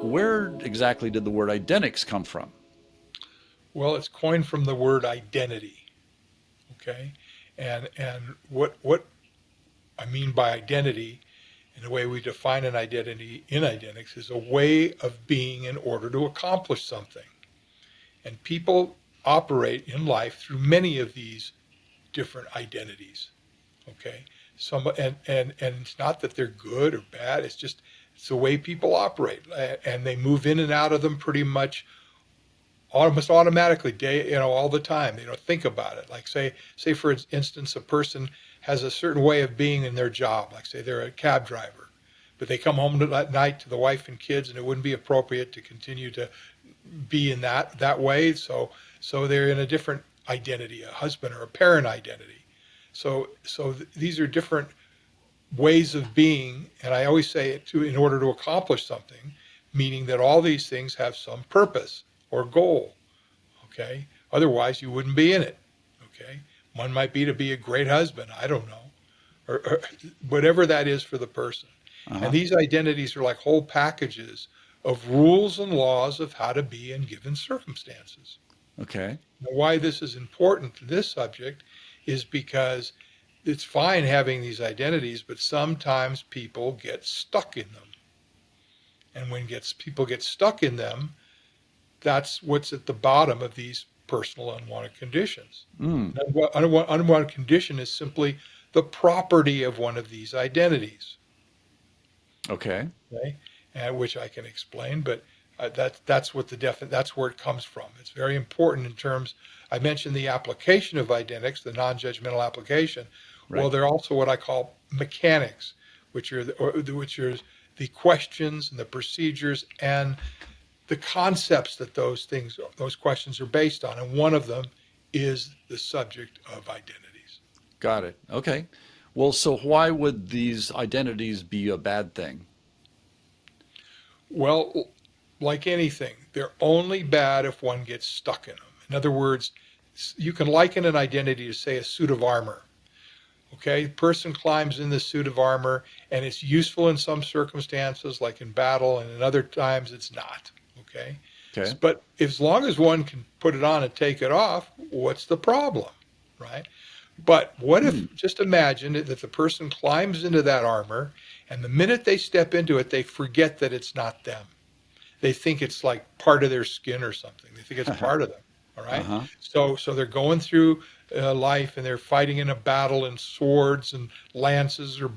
Where exactly did the word Idenics come from? Well, it's coined from the word identity. Okay, and what I mean by identity, and the way we define an identity in Idenics, is a way of being in order to accomplish something. And people operate in life through many of these different identities. Okay, and it's not that they're good or bad. It's just it's the way people operate, and they move in and out of them pretty much almost automatically, all the time. They don't think about it. Like say for instance, a person has a certain way of being in their job. Like say they're a cab driver, but they come home at night to the wife and kids, and it wouldn't be appropriate to continue to be in that way. So they're in a different identity, a husband or a parent identity. So these are different ways of being, and I always say it in order to accomplish something, meaning that all these things have some purpose or goal. Okay, otherwise you wouldn't be in it. Okay, one might be to be a great husband. I don't know, or whatever that is for the person. And Uh-huh. these identities are like whole packages of rules and laws of how to be in given circumstances. Okay. Now, why this is important to this subject is because it's fine having these identities, but sometimes people get stuck in them. And when people get stuck in them, that's what's at the bottom of these personal unwanted conditions. Mm. An unwanted condition is simply the property of one of these identities. Okay. Okay, and which I can explain, but that's what that's where it comes from. It's very important in terms. I mentioned the application of Idenics, the non-judgmental application. Well, Right. they're also what I call mechanics, which are the questions and the procedures and the concepts that those questions are based on, and one of them is the subject of identities. Got it. Okay. Well, so why would these identities be a bad thing? Well, like anything, they're only bad if one gets stuck in them. In other words, you can liken an identity to, say, a suit of armor. Okay, the person climbs in this suit of armor, and it's useful in some circumstances, like in battle, and in other times it's not. Okay, Okay. but as long as one can put it on and take it off, what's the problem, right? But what Hmm. if, just imagine that the person climbs into that armor, and the minute they step into it, they forget that it's not them. They think it's like part of their skin or something. They think it's part of them. All right. Uh-huh. So they're going through life, and they're fighting in a battle, and swords and lances are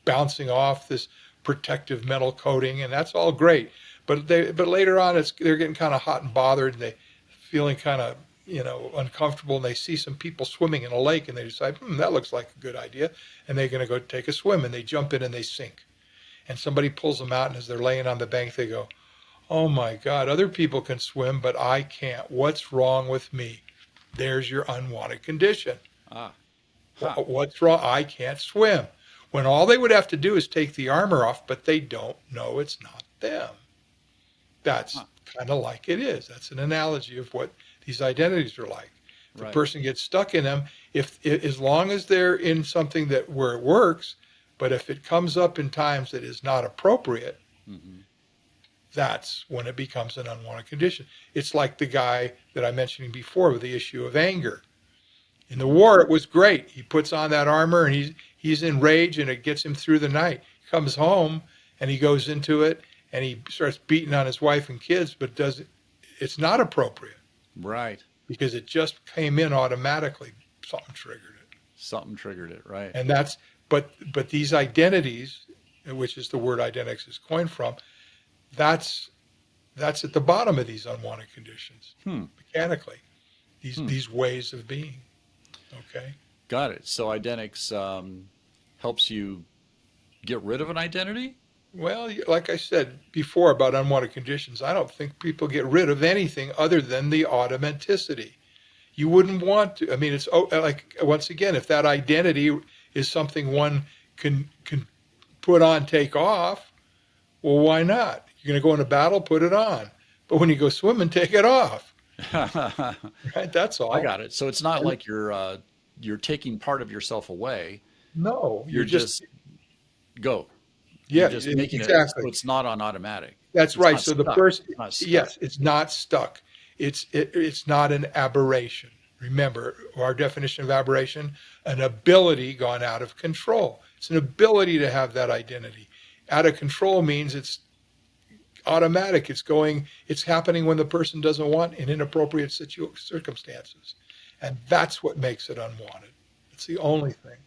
bouncing off this protective metal coating, and that's all great. But later on, they're getting kind of hot and bothered, and they feeling kind of uncomfortable, and they see some people swimming in a lake, and they decide, that looks like a good idea, and they're going to go take a swim, and they jump in and they sink, and somebody pulls them out, and as they're laying on the bank, they go, "Oh my God, other people can swim, but I can't. What's wrong with me?" There's your unwanted condition. Ah. Ha. What's wrong? I can't swim. When all they would have to do is take the armor off, but they don't know it's not them. That's Huh. kind of like it is. That's an analogy of what these identities are like. The Right. person gets stuck in them if as long as they're in something that where it works, but if it comes up in times that is not appropriate, Hmm. that's when it becomes an unwanted condition. It's like the guy that I mentioned before with the issue of anger. In the war, it was great. He puts on that armor, and he's in rage, and it gets him through the night. He comes home, and he goes into it, and he starts beating on his wife and kids, but it's not appropriate Right. because it just came in automatically. Something triggered it. Something triggered it. Right. And but these identities, which is the word Idenics is coined from, that's that's at the bottom of these unwanted conditions Hmm. mechanically. Hmm. These ways of being. Okay. Got it. So Idenics helps you get rid of an identity? Well, like I said before about unwanted conditions, I don't think people get rid of anything other than the automaticity. You wouldn't want to. I mean, it's like once again, if that identity is something one can put on, take off, well, why not? You're going to go in a battle, put it on. But when you go swimming, take it off. I Right? That's all. got it. So it's not like you're taking part of yourself away. No, You're you're just just go. You're yeah, just making it so exactly. it's not on automatic. That's It's right. not So the stuck. person, It's not stuck. yes, it's not stuck. It's not an aberration. Remember our definition of aberration: an ability gone out of control. It's an ability to have that identity. Out of control means it's automatic. It's happening when the person doesn't want in inappropriate circumstances. And that's what makes it unwanted. It's the only thing.